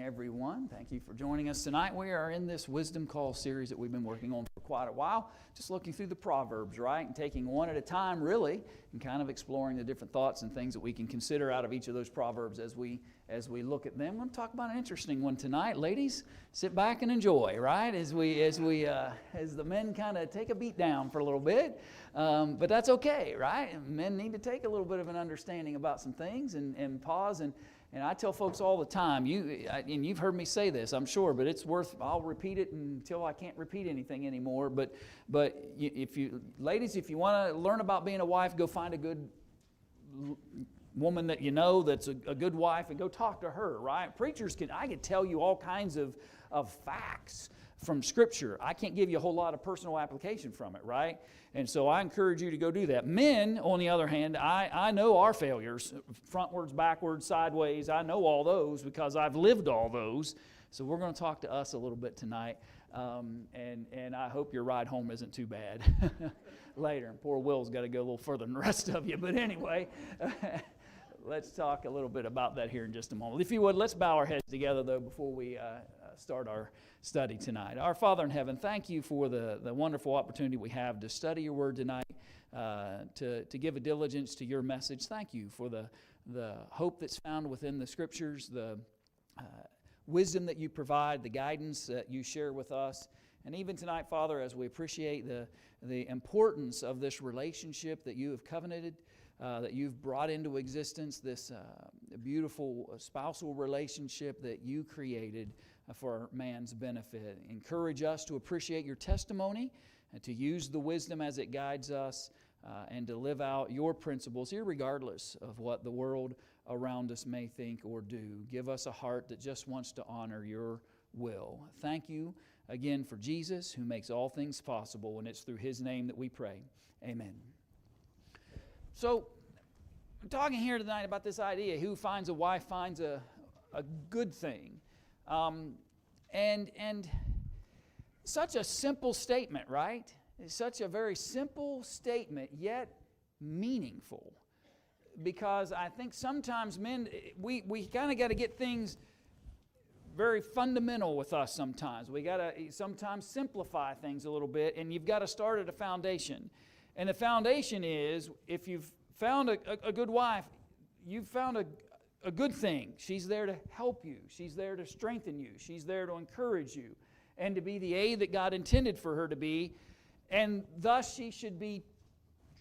everyone. Thank you for joining us tonight. We are in this Wisdom Call series that we've been working on for quite a while, just looking through the Proverbs, right? And taking one at a time, really, and kind of exploring the different thoughts and things that we can consider out of each of those Proverbs as we look at them. I'm going to talk about an interesting one tonight. Ladies, sit back and enjoy, right? As the men kind of take a beat down for a little bit. But that's okay, right? Men need to take a little bit of an understanding about some things and pause. And I tell folks all the time, and you've heard me say this, I'm sure, but it's worth, I'll repeat it until I can't repeat anything anymore. But ladies, if you want to learn about being a wife, go find a good woman that you know that's a good wife and go talk to her, right? Preachers I can tell you all kinds of facts from Scripture. I can't give you a whole lot of personal application from it, right? And so I encourage you to go do that. Men, on the other hand, I know our failures, frontwards, backwards, sideways. I know all those because I've lived all those. So we're going to talk to us a little bit tonight, and I hope your ride home isn't too bad later. Poor Will's got to go a little further than the rest of you, but anyway, let's talk a little bit about that here in just a moment. If you would, let's bow our heads together, though, before we start our study tonight. Our Father in heaven, thank you for the wonderful opportunity we have to study your word tonight, to give a diligence to your message. Thank you for the hope that's found within the Scriptures, the wisdom that you provide, the guidance that you share with us. And even tonight, Father, as we appreciate the importance of this relationship that you have covenanted, that you've brought into existence, this beautiful spousal relationship that you created for man's benefit. Encourage us to appreciate your testimony and to use the wisdom as it guides us and to live out your principles, irregardless of what the world around us may think or do. Give us a heart that just wants to honor your will. Thank you again for Jesus, who makes all things possible, and it's through his name that we pray. Amen. So, I'm talking here tonight about this idea, who finds a wife finds a good thing. And such a simple statement, right? It's such a very simple statement, yet meaningful. Because I think sometimes men, we kind of got to get things very fundamental with us sometimes. We got to sometimes simplify things a little bit, and you've got to start at a foundation. And the foundation is, if you've found a good wife, you've found a good thing. She's there to help you. She's there to strengthen you. She's there to encourage you and to be the aid that God intended for her to be. And thus she should be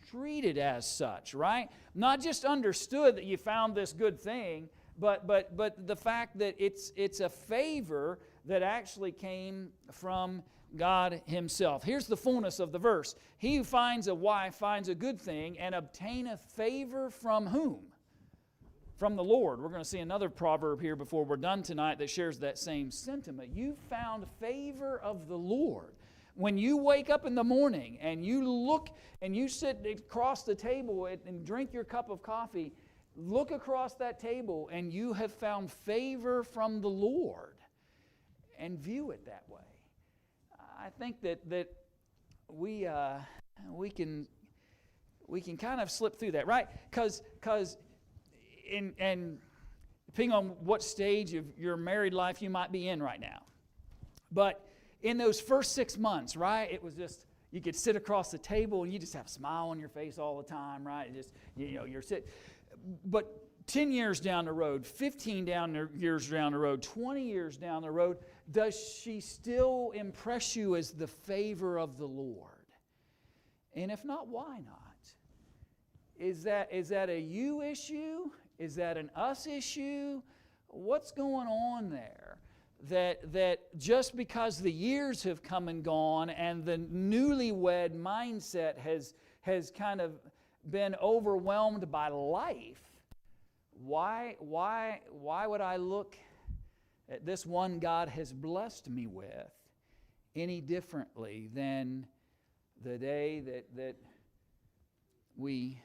treated as such, right? Not just understood that you found this good thing, but the fact that it's a favor that actually came from God himself. Here's the fullness of the verse. He who finds a wife finds a good thing and obtaineth favor from whom? From the Lord. We're going to see another proverb here before we're done tonight that shares that same sentiment. You found favor of the Lord. When you wake up in the morning and you look and you sit across the table and drink your cup of coffee, look across that table and you have found favor from the Lord, and view it that way. I think that we can kind of slip through that, right? Because and depending on what stage of your married life you might be in right now, but in those first 6 months, right, it was just, you could sit across the table and you just have a smile on your face all the time, right? It just, you're sitting. But 10 years down the road, 15 years down the road, 20 years down the road, does she still impress you as the favor of the Lord? And if not, why not? Is that a you issue? Is that an us issue? What's going on there? That just because the years have come and gone and the newlywed mindset has kind of been overwhelmed by life, why would I look at this one God has blessed me with any differently than the day that we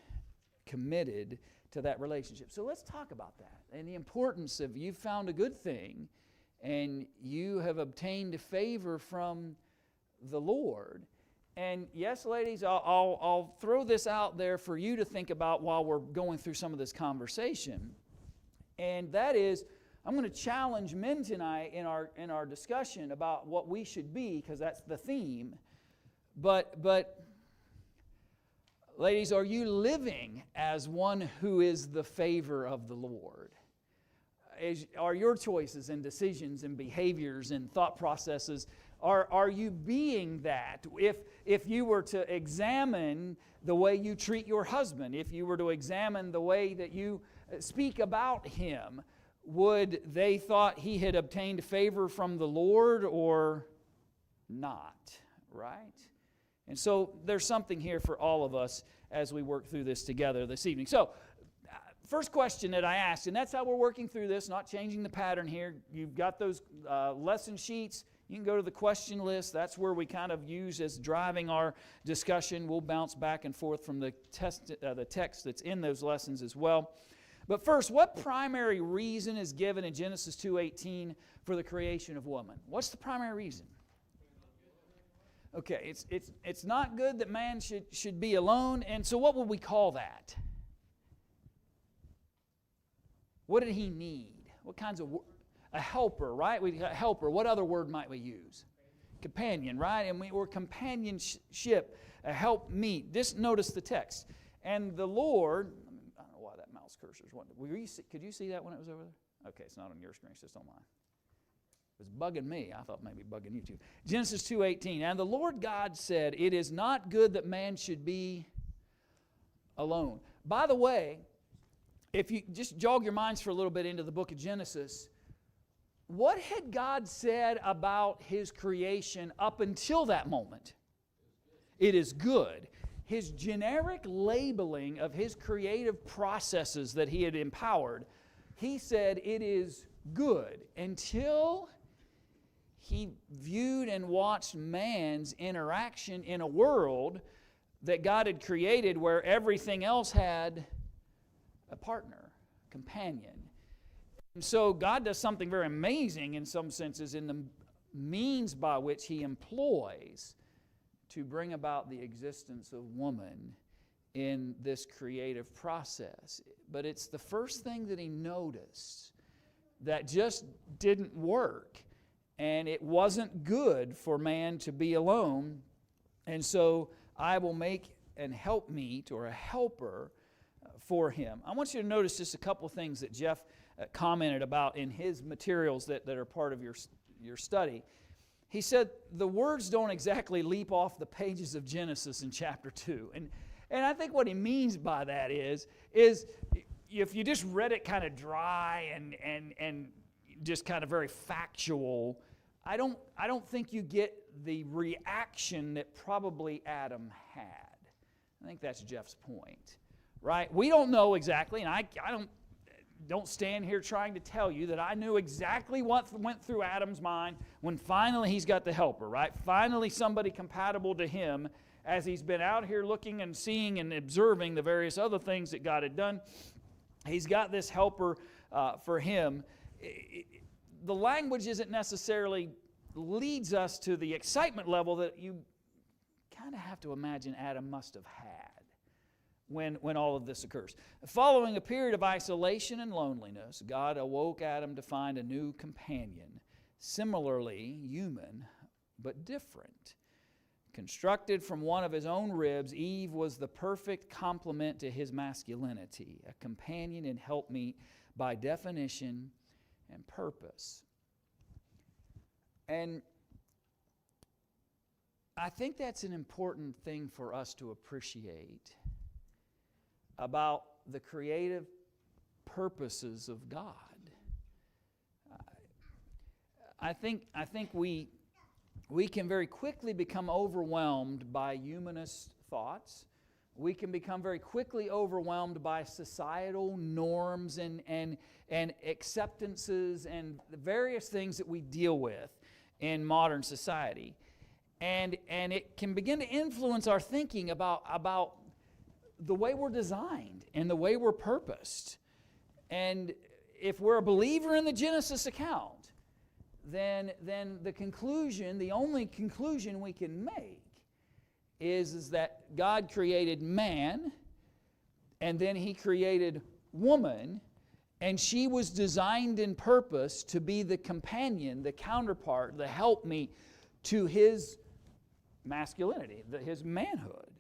committed to that relationship? So let's talk about that and the importance of, you've found a good thing and you have obtained favor from the Lord. And yes, ladies, I'll throw this out there for you to think about while we're going through some of this conversation. And that is, I'm going to challenge men tonight in our discussion about what we should be, because that's the theme. But ladies, are you living as one who is the favor of the Lord? Are your choices and decisions and behaviors and thought processes, are you being that? If you were to examine the way you treat your husband, if you were to examine the way that you speak about him, would they thought he had obtained favor from the Lord or not, right? And so there's something here for all of us as we work through this together this evening. So, first question that I asked, and that's how we're working through this, not changing the pattern here. You've got those lesson sheets. You can go to the question list. That's where we kind of use as driving our discussion. We'll bounce back and forth from the text that's in those lessons as well. But first, what primary reason is given in Genesis 2:18 for the creation of woman? What's the primary reason? Okay, it's not good that man should be alone, and so what would we call that? What did he need? What kinds of a helper, right? A helper. What other word might we use? Companion, right? And we're companionship, a help meet. Just notice the text. And the Lord, I don't know why that mouse cursor's could you see that when it was over there? Okay, it's not on your screen, it's just on mine. It was bugging me. I thought maybe bugging you too. Genesis 2:18. And the Lord God said, "It is not good that man should be alone." By the way, if you just jog your minds for a little bit into the book of Genesis, what had God said about His creation up until that moment? It is good. His generic labeling of His creative processes that He had empowered, He said it is good until He viewed and watched man's interaction in a world that God had created where everything else had a partner, companion. And so God does something very amazing in some senses in the means by which He employs to bring about the existence of woman in this creative process. But it's the first thing that He noticed that just didn't work. And it wasn't good for man to be alone. And so I will make an helpmeet or a helper for him. I want you to notice just a couple things that Jeff commented about in his materials that are part of your study. He said the words don't exactly leap off the pages of Genesis in chapter 2. And I think what he means by that is if you just read it kind of dry and just kind of very factual, I don't think you get the reaction that probably Adam had. I think that's Jeff's point, right? We don't know exactly, and I don't stand here trying to tell you that I knew exactly what went through Adam's mind when finally he's got the helper, right? Finally somebody compatible to him as he's been out here looking and seeing and observing the various other things that God had done. He's got this helper for him. The language isn't necessarily leads us to the excitement level that you kind of have to imagine Adam must have had when all of this occurs. Following a period of isolation and loneliness, God awoke Adam to find a new companion, similarly human but different. Constructed from one of his own ribs, Eve was the perfect complement to his masculinity, a companion and helpmeet by definition and purpose. And I think that's an important thing for us to appreciate about the creative purposes of God. I think we can very quickly become overwhelmed by humanist thoughts. We can become very quickly overwhelmed by societal norms and acceptances and the various things that we deal with in modern society. And it can begin to influence our thinking about the way we're designed and the way we're purposed. And if we're a believer in the Genesis account, then the only conclusion we can make is that God created man, and then He created woman, And she was designed in purpose to be the companion, the counterpart, the helpmeet to his masculinity, his manhood.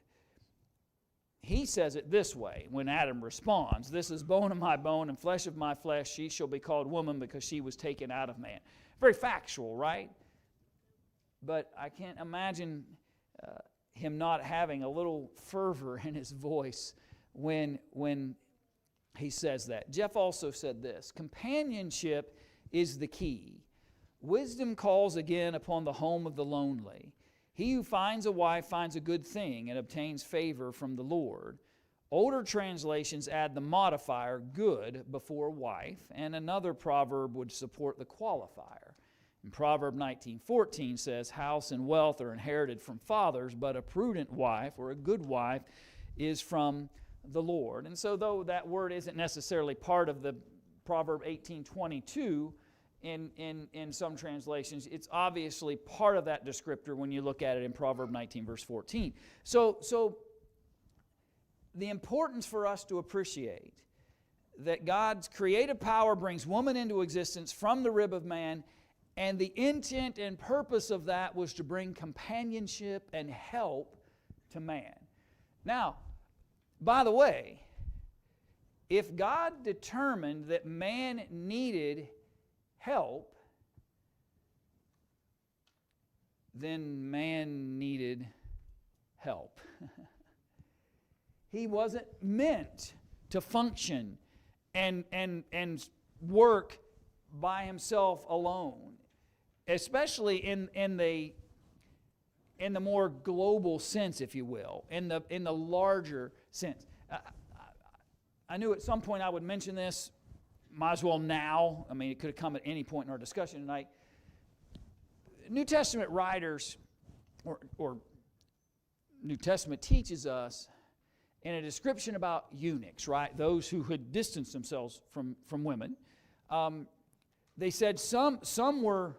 He says it this way when Adam responds, "This is bone of my bone and flesh of my flesh. She shall be called woman because she was taken out of man." Very factual, right? But I can't imagine him not having a little fervor in his voice when he says that. Jeff also said this: companionship is the key. Wisdom calls again upon the home of the lonely. He who finds a wife finds a good thing and obtains favor from the Lord. Older translations add the modifier good before wife, and another proverb would support the qualifier. And Proverb 19:14 says, "House and wealth are inherited from fathers, but a prudent wife or a good wife is from the Lord." And so though that word isn't necessarily part of the Proverb 18:22 in some translations, it's obviously part of that descriptor when you look at it in Proverb 19 verse 14. So the importance for us to appreciate that God's creative power brings woman into existence from the rib of man, and the intent and purpose of that was to bring companionship and help to man. Now, by the way, if God determined that man needed help, then man needed help. He wasn't meant to function and work by himself alone, especially in the more global sense, if you will, in the larger sense. I knew at some point I would mention this. Might as well now. I mean, it could have come at any point in our discussion tonight. New Testament writers, or New Testament teaches us in a description about eunuchs, right? Those who had distanced themselves from women. They said some were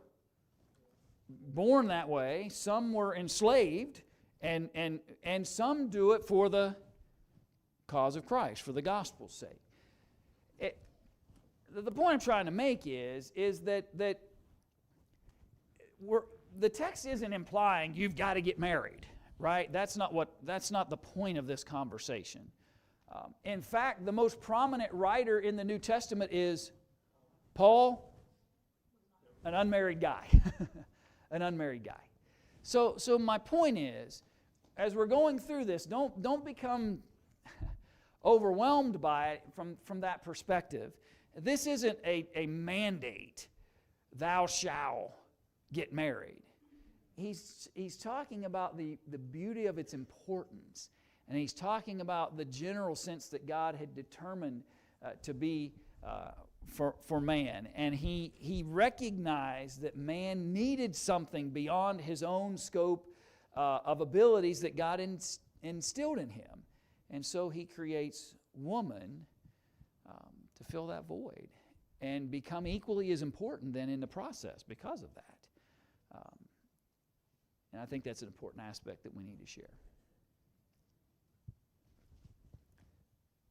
born that way, some were enslaved, and some do it for the cause of Christ, for the gospel's sake. The point I'm trying to make is that the text isn't implying you've got to get married, right? That's not the point of this conversation. In fact, the most prominent writer in the New Testament is Paul, an unmarried guy. An unmarried guy. So my point is, as we're going through this, don't become overwhelmed by it from that perspective. This isn't a mandate, thou shalt get married. He's talking about the beauty of its importance, and he's talking about the general sense that God had determined to be for man. And he recognized that man needed something beyond his own scope of abilities that God instilled in him. And so he creates woman to fill that void and become equally as important then in the process because of that. And I think that's an important aspect that we need to share.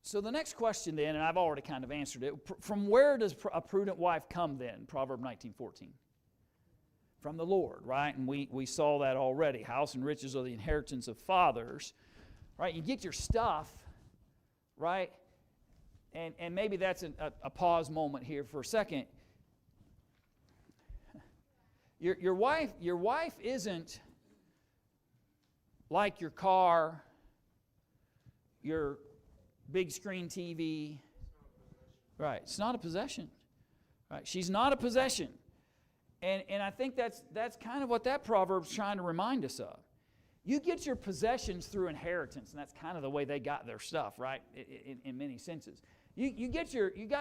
So the next question then, and I've already kind of answered it, from where does a prudent wife come then? Proverb 19:14. From the Lord, right? And we saw that already. House and riches are the inheritance of fathers, right? You get your stuff, right? And maybe that's a pause moment here for a second. Your wife isn't like your car, your big screen TV. Right, it's not a possession. Right, she's not a possession. And I think that's kind of what that proverb's trying to remind us of. You get your possessions through inheritance, and that's kind of the way they got their stuff, right? In many senses. You got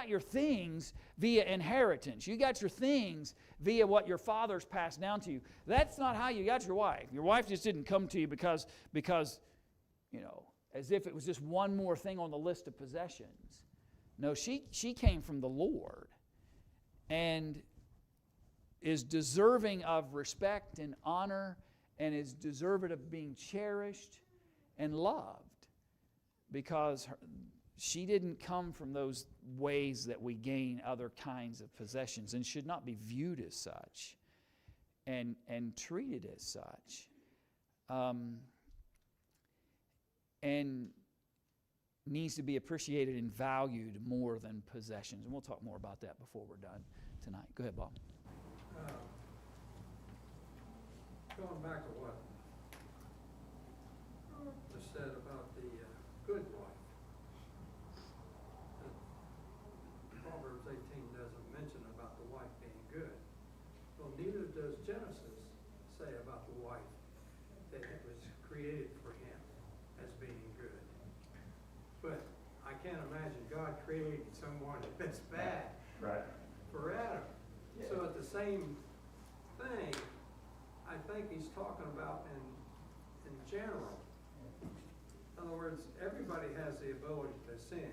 your things via inheritance. You got your things via what your fathers passed down to you. That's not how you got your wife. Your wife just didn't come to you because as if it was just one more thing on the list of possessions. No, she came from the Lord and is deserving of respect and honor and is deserving of being cherished and loved because she didn't come from those ways that we gain other kinds of possessions and should not be viewed as such and treated as such. And needs to be appreciated and valued more than possessions. And we'll talk more about that before we're done tonight. Go ahead, Bob. Going back to what was said about the good wife. Proverbs 18 doesn't mention about the wife being good. Well, neither does Genesis say about the wife that it was created for him as being good. But I can't imagine God creating someone that's bad for Adam. Yeah. So at the same thing, I think he's talking about in general. In other words, everybody has the ability to sin.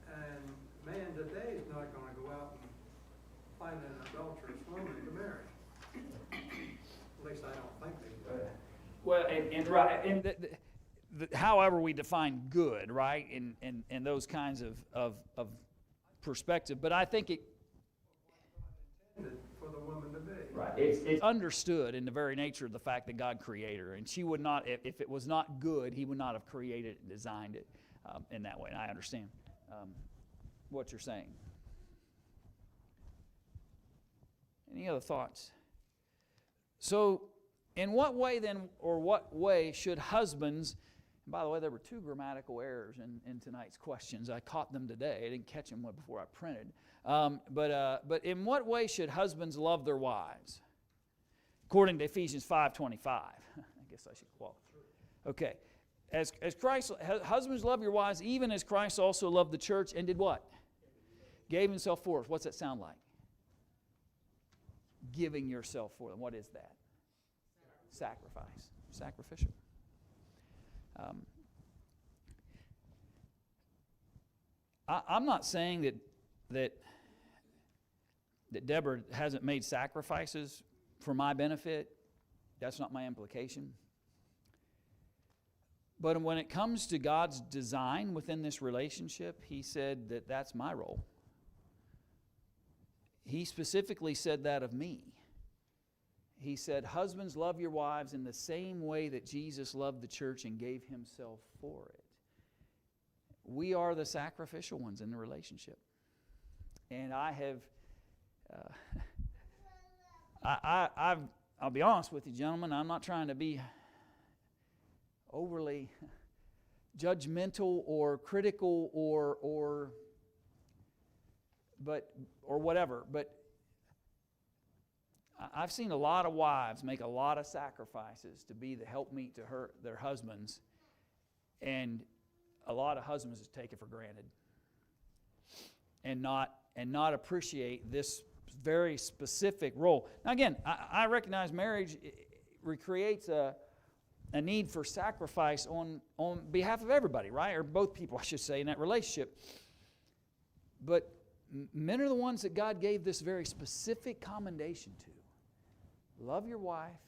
And man today is not going to go out and find an adulterous woman to marry. At least I don't think they do. Well, and however we define good, right, and those kinds of perspective. But I think it for the woman to be. Right. It's understood in the very nature of the fact that God created her, and she would not, if it was not good, He would not have created it and designed it in that way. And I understand what you're saying. Any other thoughts? So, in what way then, or what way should husbands? And by the way, there were 2 grammatical errors in tonight's questions. I caught them today. I didn't catch them before I printed. But in what way should husbands love their wives? According to Ephesians 5:25. I guess I should qualify. Okay. As Christ, husbands, love your wives, even as Christ also loved the church and did what? Gave himself for us. What's that sound like? Giving yourself for them. What is that? Sacrifice. Sacrificial. I'm not saying that Deborah hasn't made sacrifices for my benefit. That's not my implication. But when it comes to God's design within this relationship, He said that that's my role. He specifically said that of me. He said, husbands, love your wives in the same way that Jesus loved the church and gave Himself for it. We are the sacrificial ones in the relationship. And I have, I'll be honest with you, gentlemen, I'm not trying to be overly judgmental or critical or whatever, but I've seen a lot of wives make a lot of sacrifices to be the helpmeet to their husbands, and a lot of husbands just take it for granted and not appreciate this very specific role. Now again, I recognize marriage recreates a need for sacrifice on behalf of everybody, right? Or both people, I should say, in that relationship. But men are the ones that God gave this very specific commendation to. Love your wife,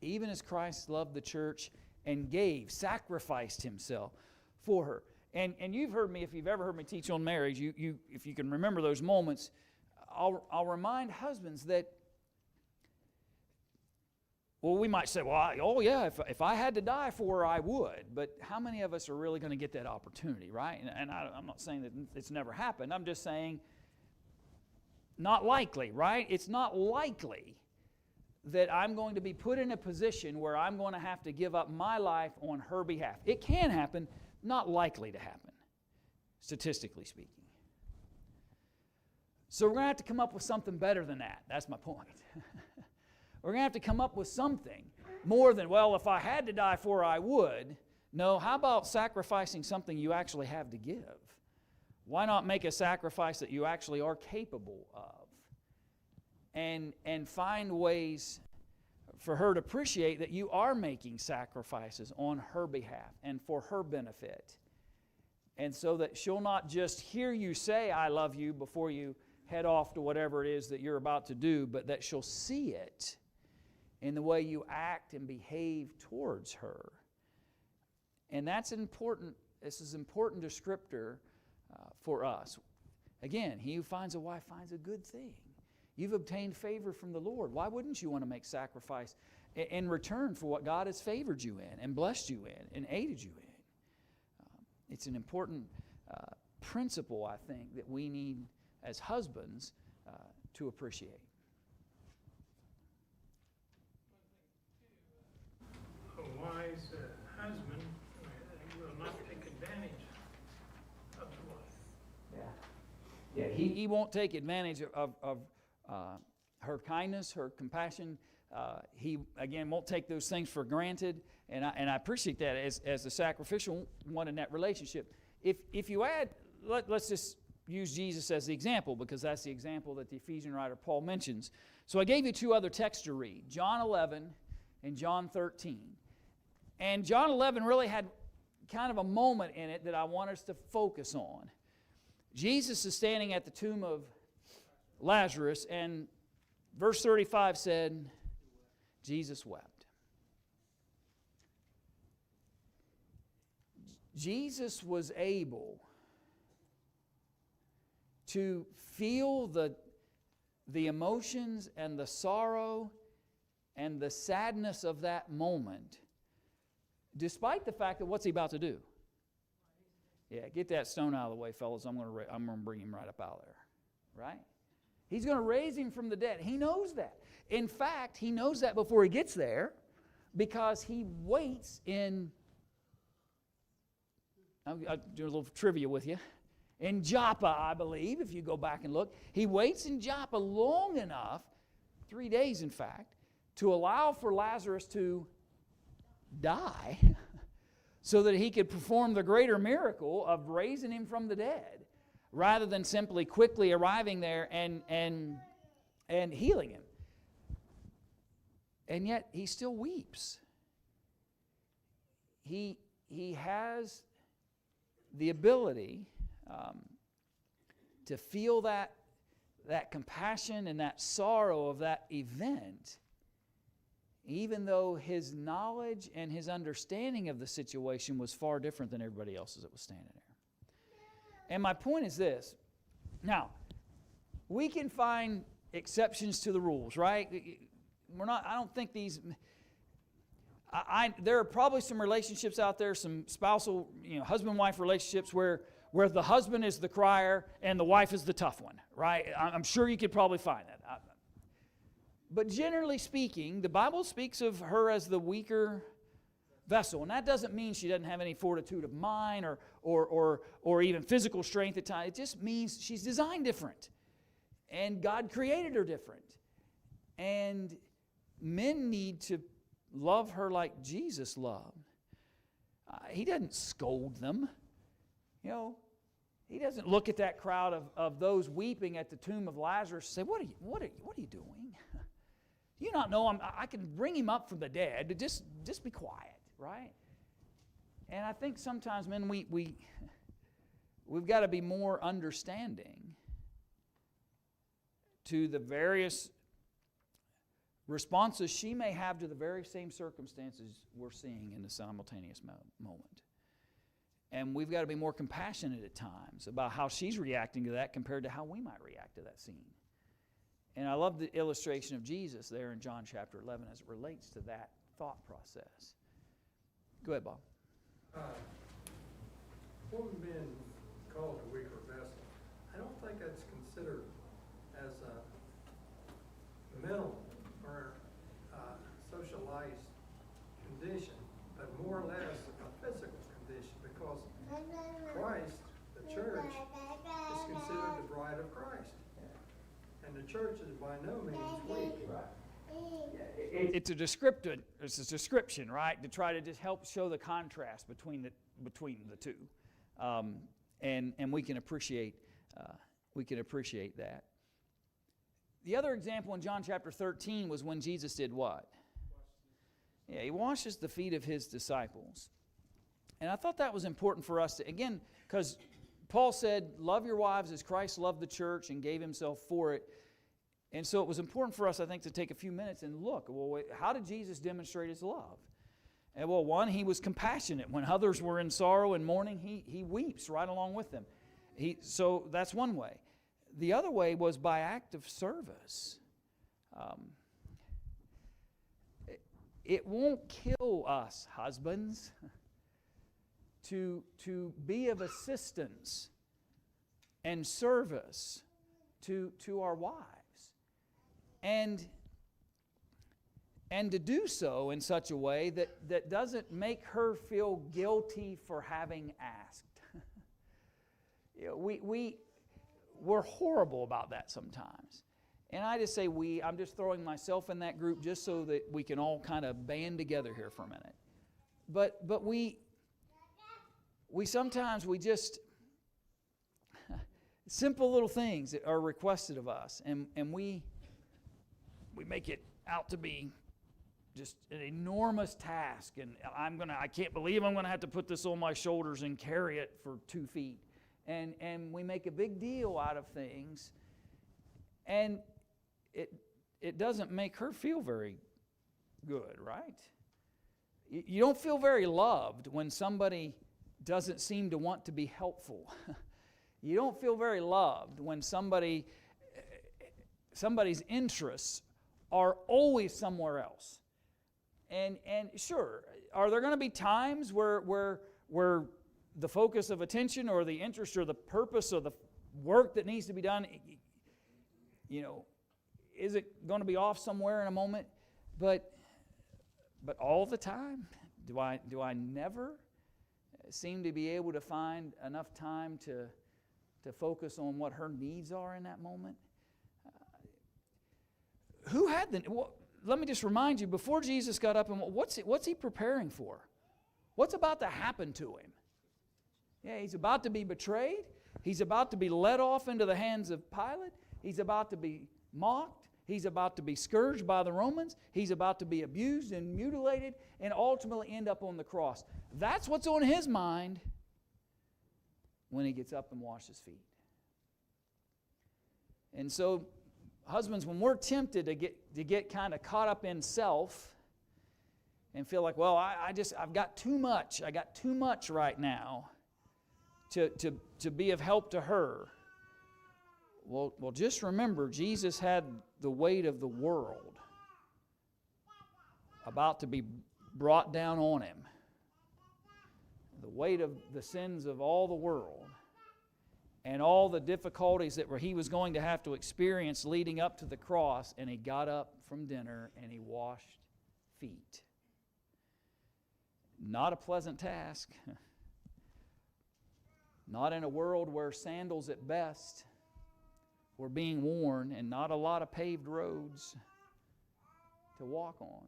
even as Christ loved the church and sacrificed Himself for her. And you've heard me, if you've ever heard me teach on marriage, if you can remember those moments, I'll remind husbands that, well, we might say, well, if I had to die for her, I would. But how many of us are really going to get that opportunity, right? And I'm not saying that it's never happened. I'm just saying not likely, right? It's not likely that I'm going to be put in a position where I'm going to have to give up my life on her behalf. It can happen, not likely to happen, statistically speaking. So we're going to have to come up with something better than that. That's my point. We're going to have to come up with something more than, well, if I had to die for her, I would. No, how about sacrificing something you actually have to give? Why not make a sacrifice that you actually are capable of? And find ways for her to appreciate that you are making sacrifices on her behalf and for her benefit. And so that she'll not just hear you say, I love you, before you head off to whatever it is that you're about to do, but that she'll see it in the way you act and behave towards her. And that's important. This is an important descriptor for us. Again, he who finds a wife finds a good thing. You've obtained favor from the Lord. Why wouldn't you want to make sacrifice in return for what God has favored you in and blessed you in and aided you in? It's an important principle, I think, that we need as husbands to appreciate. A wise husband will not take advantage of the wife. Yeah. He won't take advantage of her kindness, her compassion. He, again, won't take those things for granted. And I appreciate that as a sacrificial one in that relationship. If you add, let's just use Jesus as the example, because that's the example that the Ephesian writer Paul mentions. So I gave you two other texts to read, John 11 and John 13. And John 11 really had kind of a moment in it that I want us to focus on. Jesus is standing at the tomb of Lazarus, and verse 35 said, Jesus wept. Jesus was able to feel the emotions and the sorrow and the sadness of that moment, despite the fact that what's he about to do? Yeah, get that stone out of the way, fellas. I'm going to bring him right up out of there. Right? He's going to raise him from the dead. He knows that. In fact, he knows that before he gets there, because he waits in, I'll do a little trivia with you, in Joppa, I believe, if you go back and look. He waits in Joppa long enough, 3 days in fact, to allow for Lazarus to die so that he could perform the greater miracle of raising him from the dead, rather than simply quickly arriving there and healing him. And yet he still weeps. He has the ability to feel that compassion and that sorrow of that event, even though his knowledge and his understanding of the situation was far different than everybody else's that was standing there. And my point is this. Now, we can find exceptions to the rules, right? I don't think these... there are probably some relationships out there, some spousal, husband-wife relationships where the husband is the crier and the wife is the tough one, right? I'm sure you could probably find that. But generally speaking, the Bible speaks of her as the weaker vessel. And that doesn't mean she doesn't have any fortitude of mind or even physical strength at times. It just means she's designed different. And God created her different. And men need to love her like Jesus loved. He doesn't scold them. He doesn't look at that crowd of those weeping at the tomb of Lazarus and say, what are you doing? Do you not know I can bring him up from the dead? Just be quiet, right? And I think sometimes, men, we've got to be more understanding to the various responses she may have to the very same circumstances we're seeing in the simultaneous moment. And we've got to be more compassionate at times about how she's reacting to that compared to how we might react to that scene. And I love the illustration of Jesus there in John chapter 11 as it relates to that thought process. Go ahead, Bob. Woman being called a weaker vessel, I don't think that's considered as a mental or socialized condition, but more or less a physical condition, because Christ, the church, is considered the bride of Christ. And the church is by no means weak. It's a description, right, to try to just help show the contrast between the two, and we can appreciate that. The other example in John chapter 13 was when Jesus did what? Yeah, he washes the feet of his disciples. And I thought that was important for us to, again, because Paul said, love your wives as Christ loved the church and gave himself for it. And so it was important for us, I think, to take a few minutes and look, well, how did Jesus demonstrate his love? And well, one, he was compassionate. When others were in sorrow and mourning, he weeps right along with them. So that's one way. The other way was by active service. It won't kill us, husbands, to be of assistance and service to our wives. And to do so in such a way that doesn't make her feel guilty for having asked. We're horrible about that sometimes. And I just say I'm just throwing myself in that group just so that we can all kind of band together here for a minute. But we sometimes just simple little things that are requested of us, and we make it out to be just an enormous task, and I can't believe I'm gonna have to put this on my shoulders and carry it for 2 feet. And we make a big deal out of things, and it doesn't make her feel very good, right? You don't feel very loved when somebody doesn't seem to want to be helpful. You don't feel very loved when somebody's interests are always somewhere else. And sure, are there going to be times where the focus of attention or the interest or the purpose of the work that needs to be done, is it going to be off somewhere in a moment? But all the time, do I never seem to be able to find enough time to focus on what her needs are in that moment? Let me just remind you, before Jesus got up, and what's he preparing for? What's about to happen to him? Yeah, he's about to be betrayed. He's about to be led off into the hands of Pilate. He's about to be mocked. He's about to be scourged by the Romans. He's about to be abused and mutilated and ultimately end up on the cross. That's what's on his mind when he gets up and washes feet. And so, husbands, when we're tempted to get kind of caught up in self and feel like, well, I've got too much. I got too much right now to be of help to her. Well, just remember, Jesus had the weight of the world about to be brought down on him. The weight of the sins of all the world and all the difficulties that he was going to have to experience leading up to the cross, and he got up from dinner and he washed feet. Not a pleasant task. Not in a world where sandals at best were being worn and not a lot of paved roads to walk on.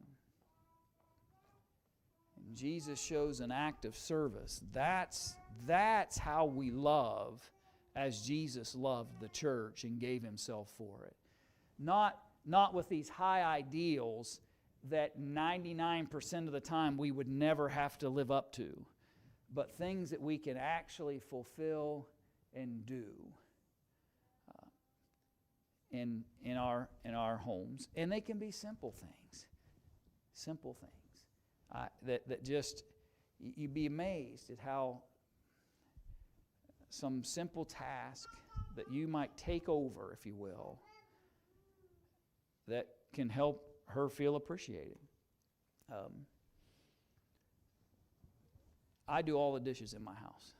And Jesus shows an act of service. That's how we love as Jesus loved the church and gave himself for it. Not with these high ideals that 99% of the time we would never have to live up to, but things that we can actually fulfill and do in our homes. And they can be simple things. That just, you'd be amazed at how some simple task that you might take over, if you will, that can help her feel appreciated. I do all the dishes in my house.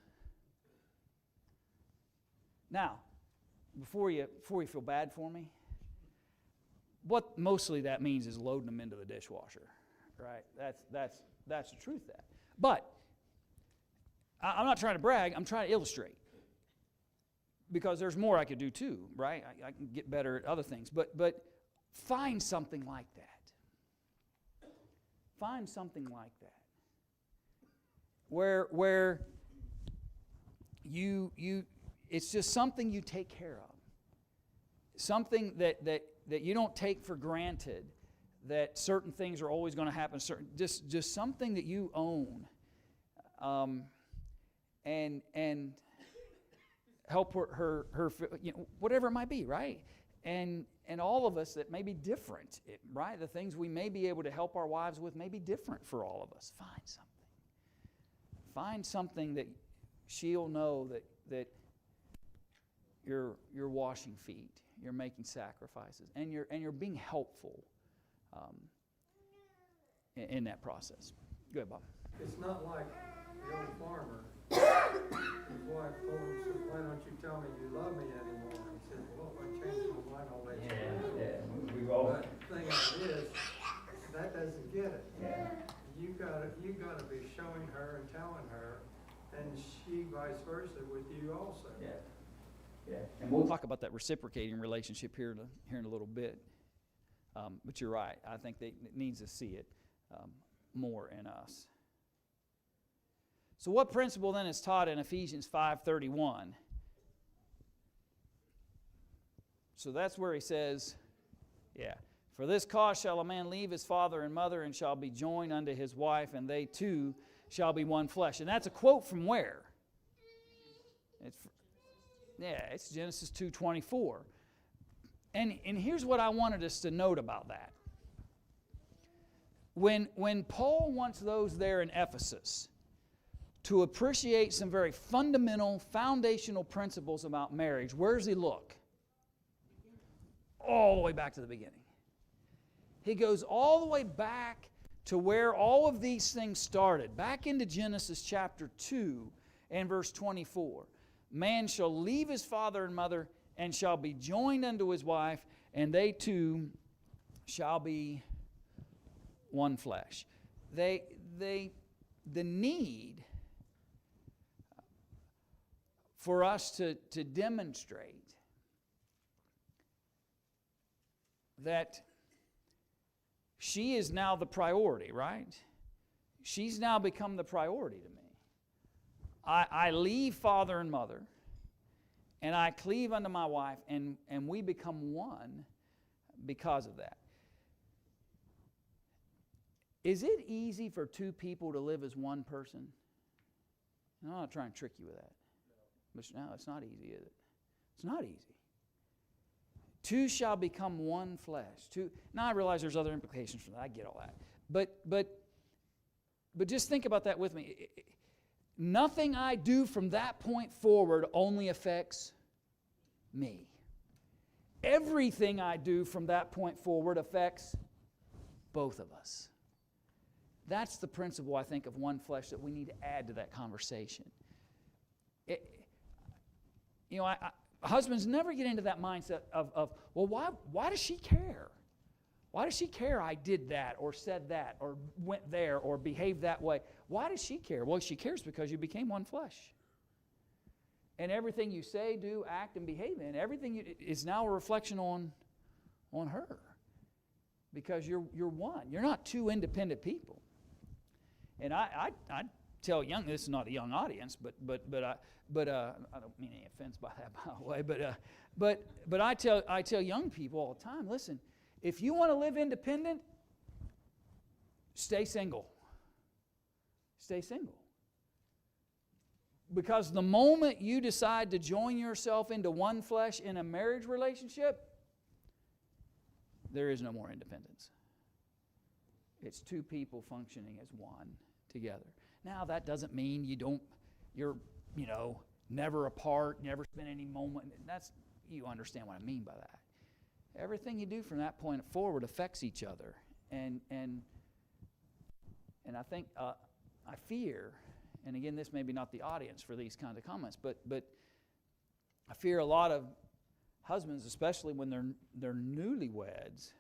Now, before you feel bad for me, what mostly that means is loading them into the dishwasher, right? That's the truth of that. But I'm not trying to brag. I'm trying to illustrate, because there's more I could do too, right? I can get better at other things, but find something like that. Find something like that, where you it's just something you take care of, something that you don't take for granted, that certain things are always going to happen. Just something that you own, and help her whatever it might be, right? And all of us, that may be different, right? The things we may be able to help our wives with may be different for all of us. Find something. Find something that she'll know that you're washing feet, you're making sacrifices, and you're being helpful in that process. Go ahead, Bob. It's not like the old farmer. His wife told him, said, "Why don't you tell me you love me anymore?" He said, "Well, if I change my mind, I'll let you know." We all. But the thing of it is, that doesn't get it. Yeah. You gotta be showing her and telling her, and she vice versa with you also. Yeah. Yeah. And we'll talk about that reciprocating relationship here in a little bit. But you're right. I think it needs to see it more in us. So what principle then is taught in Ephesians 5:31? So that's where he says, "For this cause shall a man leave his father and mother, and shall be joined unto his wife, and they two shall be one flesh." And that's a quote from where? It's Genesis 2:24. And here's what I wanted us to note about that. When Paul wants those there in Ephesus to appreciate some very fundamental, foundational principles about marriage, where does he look? All the way back to the beginning. He goes all the way back to where all of these things started, back into Genesis chapter 2 and verse 24. Man shall leave his father and mother and shall be joined unto his wife, and they two shall be one flesh. The need for us to demonstrate that she is now the priority, right? She's now become the priority to me. I leave father and mother, and I cleave unto my wife, and we become one because of that. Is it easy for two people to live as one person? I'm not trying to trick you with that. No, it's not easy, is it? It's not easy. Two shall become one flesh. Now I realize there's other implications from that. I get all that. But just think about that with me. Nothing I do from that point forward only affects me. Everything I do from that point forward affects both of us. That's the principle, I think, of one flesh that we need to add to that conversation. Husbands never get into that mindset of well, why does she care? Why does she care I did that or said that or went there or behaved that way? Why does she care? Well, she cares because you became one flesh. And everything you say, do, act, and behave in, everything is now a reflection on her. Because you're one. You're not two independent people. And I tell this is not a young audience, but I don't mean any offense by that, by the way, but I tell young people all the time, listen, if you want to live independent, stay single. Stay single. Because the moment you decide to join yourself into one flesh in a marriage relationship, there is no more independence. It's two people functioning as one together. Now, that doesn't mean you're never apart, never spend any moment. You understand what I mean by that. Everything you do from that point forward affects each other. And I think, I fear, and again, this may be not the audience for these kinds of comments, but I fear a lot of husbands, especially when they're newlyweds,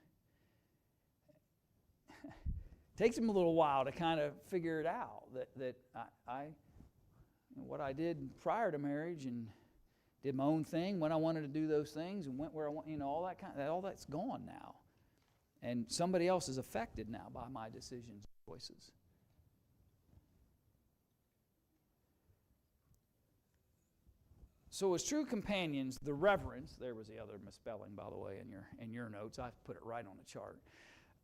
takes them a little while to kind of figure it out that what I did prior to marriage and did my own thing when I wanted to do those things and went where I want, all that's gone now, and somebody else is affected now by my decisions and choices. So as true companions, the reverence, there was the other misspelling, by the way, in your notes. I put it right on the chart.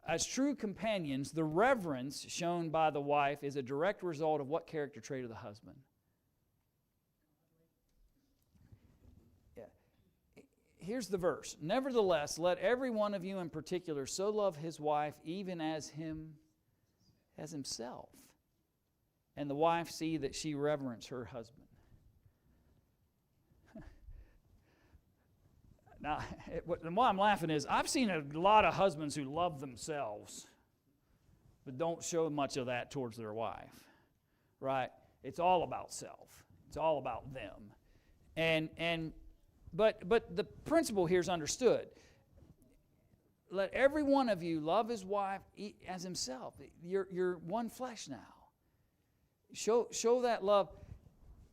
As true companions, the reverence shown by the wife is a direct result of what character trait of the husband? Yeah. Here's the verse. Nevertheless, let every one of you in particular so love his wife even as himself. And the wife see that she reverence her husband. Now, and why I'm laughing is I've seen a lot of husbands who love themselves, but don't show much of that towards their wife, right? It's all about self. It's all about them. But the principle here is understood. Let every one of you love his wife as himself. You're one flesh now. Show that love.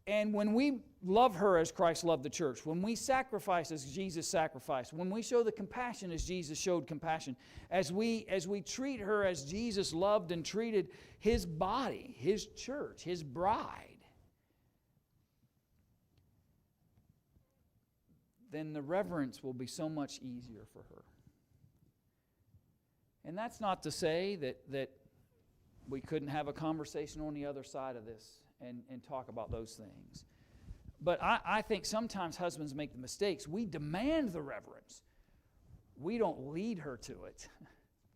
And when we love her as Christ loved the church, when we sacrifice as Jesus sacrificed, when we show the compassion as Jesus showed compassion, as we treat her as Jesus loved and treated his body, his church, his bride, then the reverence will be so much easier for her. And that's not to say that we couldn't have a conversation on the other side of this and talk about those things. But I think sometimes husbands make the mistakes. We demand the reverence. We don't lead her to it,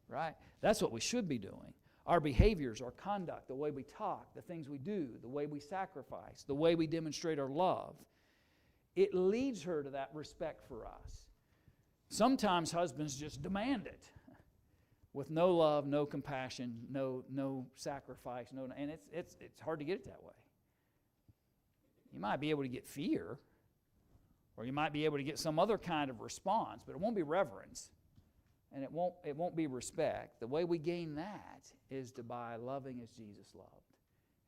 right? That's what we should be doing. Our behaviors, our conduct, the way we talk, the things we do, the way we sacrifice, the way we demonstrate our love, it leads her to that respect for us. Sometimes husbands just demand it with no love, no compassion, no sacrifice, and it's hard to get it that way. You might be able to get fear, or you might be able to get some other kind of response, but it won't be reverence, and it won't be respect. The way we gain that is by loving as Jesus loved,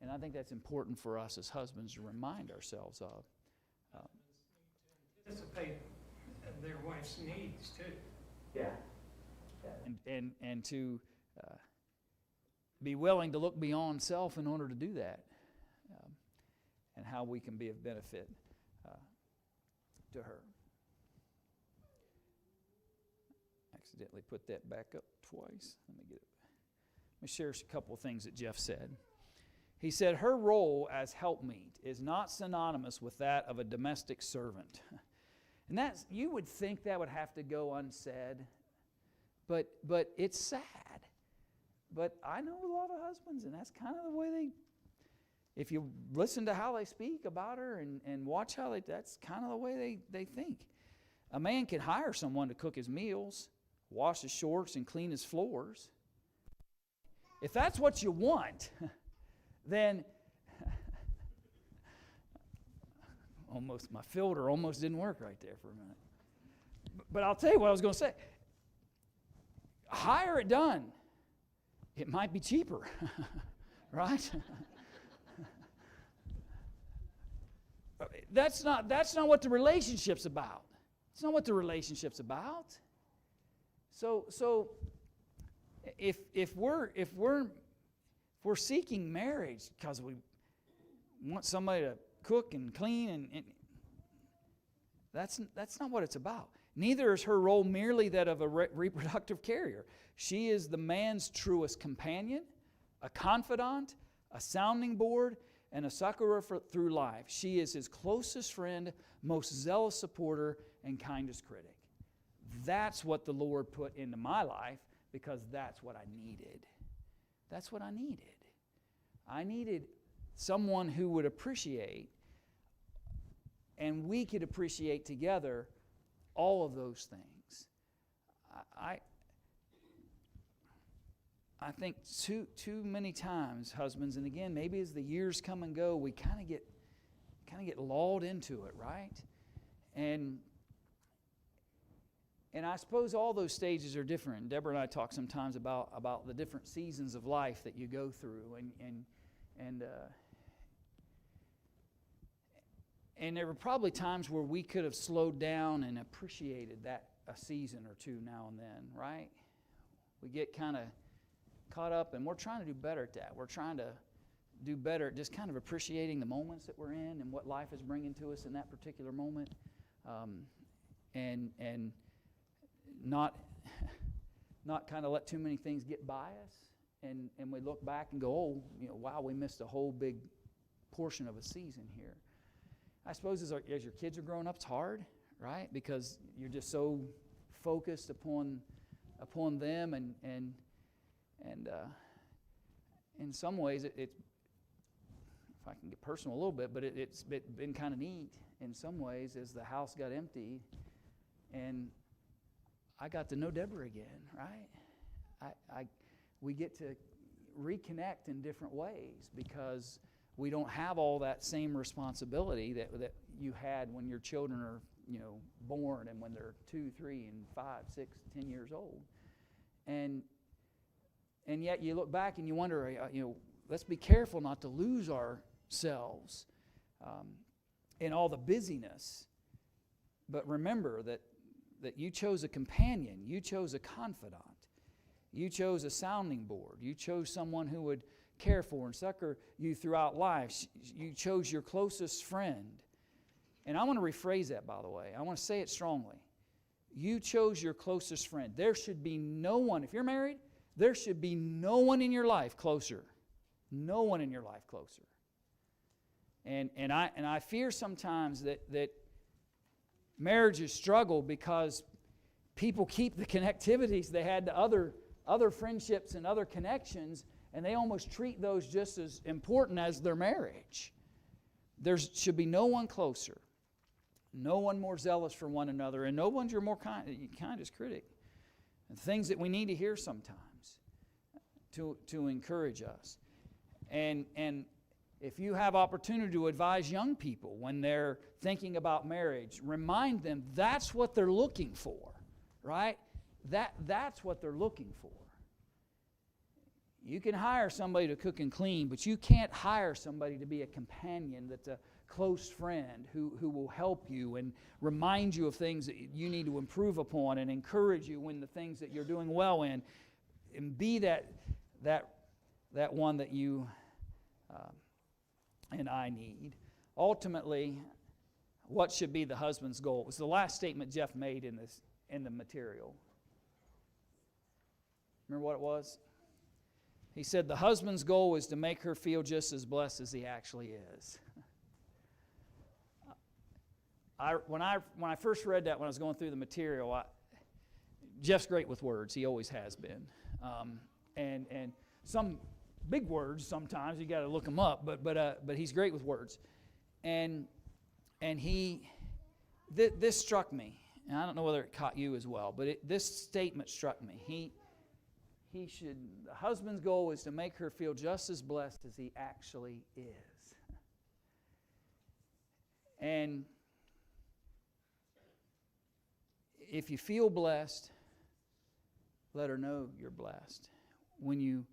and I think that's important for us as husbands to remind ourselves of. Anticipate their wife's needs too. Yeah. And to be willing to look beyond self in order to do that, and how we can be of benefit to her. Accidentally put that back up twice. Let me share a couple of things that Jeff said. He said, her role as helpmeet is not synonymous with that of a domestic servant. And you would think that would have to go unsaid, but it's sad. But I know a lot of husbands, and that's kind of the way if you listen to how they speak about her and watch how that's kind of the way they think. A man can hire someone to cook his meals, wash his shorts, and clean his floors. If that's what you want, then my filter almost didn't work right there for a minute. But I'll tell you what I was going to say. Hire it done. It might be cheaper, right? That's not what the relationship's about. It's not what the relationship's about. So if we're seeking marriage because we want somebody to cook and clean, and that's not what it's about. Neither is her role merely that of a reproductive carrier. She is the man's truest companion, a confidant, a sounding board, and a succorer through life. She is his closest friend, most zealous supporter, and kindest critic. That's what the Lord put into my life because that's what I needed. That's what I needed. I needed someone who would appreciate, and we could appreciate together all of those things. I think too many times, husbands, and again, maybe as the years come and go, we kind of get lulled into it, right? And I suppose all those stages are different. Deborah and I talk sometimes about the different seasons of life that you go through, and there were probably times where we could have slowed down and appreciated that a season or two now and then, right? We get kind of caught up, and we're trying to do better at that. We're trying to do better at just kind of appreciating the moments that we're in and what life is bringing to us in that particular moment, and not kind of let too many things get by us, and we look back and go, wow, we missed a whole big portion of a season here. I suppose as your kids are growing up, it's hard, right? Because you're just so focused upon them, and in some ways, if I can get personal a little bit, but it's been kind of neat in some ways as the house got empty. And I got to know Deborah again, right? We get to reconnect in different ways because we don't have all that same responsibility that you had when your children are, born and when they're 2, 3, and 5, 6, 10 years old. And yet you look back and you wonder, let's be careful not to lose ourselves in all the busyness. But remember that you chose a companion, you chose a confidant, you chose a sounding board, you chose someone who would care for and succor you throughout life. You chose your closest friend. And I want to rephrase that, by the way. I want to say it strongly. You chose your closest friend. There should be no one, if you're married, there should be no one in your life closer. No one in your life closer. And I fear sometimes that marriages struggle because people keep the connectivities they had to other friendships and other connections, and they almost treat those just as important as their marriage. There should be no one closer, no one more zealous for one another, and no one's your more kindest critic. And things that we need to hear sometimes to encourage us. And if you have opportunity to advise young people when they're thinking about marriage, remind them that's what they're looking for, right? That's what they're looking for. You can hire somebody to cook and clean, but you can't hire somebody to be a companion that's a close friend who will help you and remind you of things that you need to improve upon and encourage you in the things that you're doing well in, and be that one that you and I need. Ultimately, what should be the husband's goal? It was the last statement Jeff made in the material. Remember what it was? He said the husband's goal is to make her feel just as blessed as he actually is. When I first read that, when I was going through the material, Jeff's great with words. He always has been. And some big words sometimes, you got to look them up, but he's great with words. And this struck me. And I don't know whether it caught you as well, but this statement struck me. The husband's goal is to make her feel just as blessed as he actually is. And if you feel blessed, let her know you're blessed. When you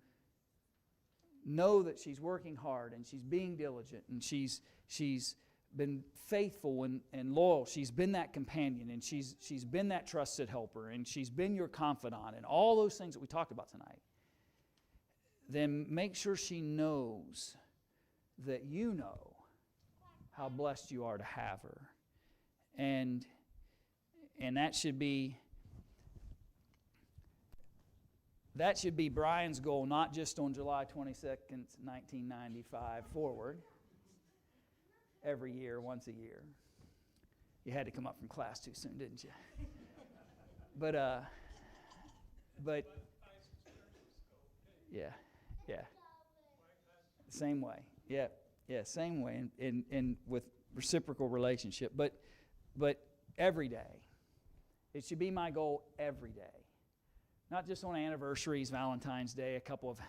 know that she's working hard and she's being diligent and she's been faithful and loyal, she's been that companion and she's been that trusted helper and she's been your confidant and all those things that we talked about tonight, then make sure she knows that you know how blessed you are to have her. And that should be Brian's goal, not just on July 22nd, 1995 forward. Every year, once a year. You had to come up from class too soon, didn't you? But yeah. Same way. Yeah, same way. And with reciprocal relationship. But every day. It should be my goal every day. Not just on anniversaries, Valentine's Day, a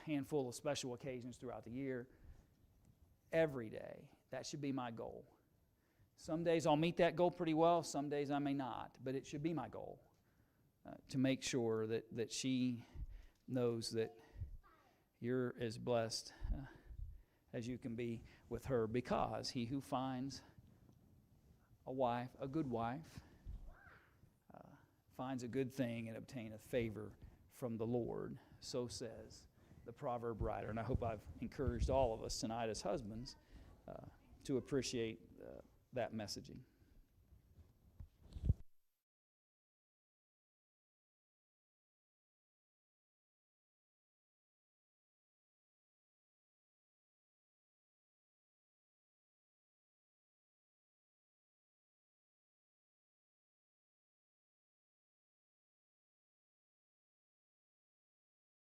handful of special occasions throughout the year. Every day. That should be my goal. Some days I'll meet that goal pretty well. Some days I may not. But it should be my goal to make sure that she knows that you're as blessed as you can be with her, because he who finds a good wife, finds a good thing and obtaineth favor from the Lord. So says the Proverb writer. And I hope I've encouraged all of us tonight as husbands to appreciate that messaging.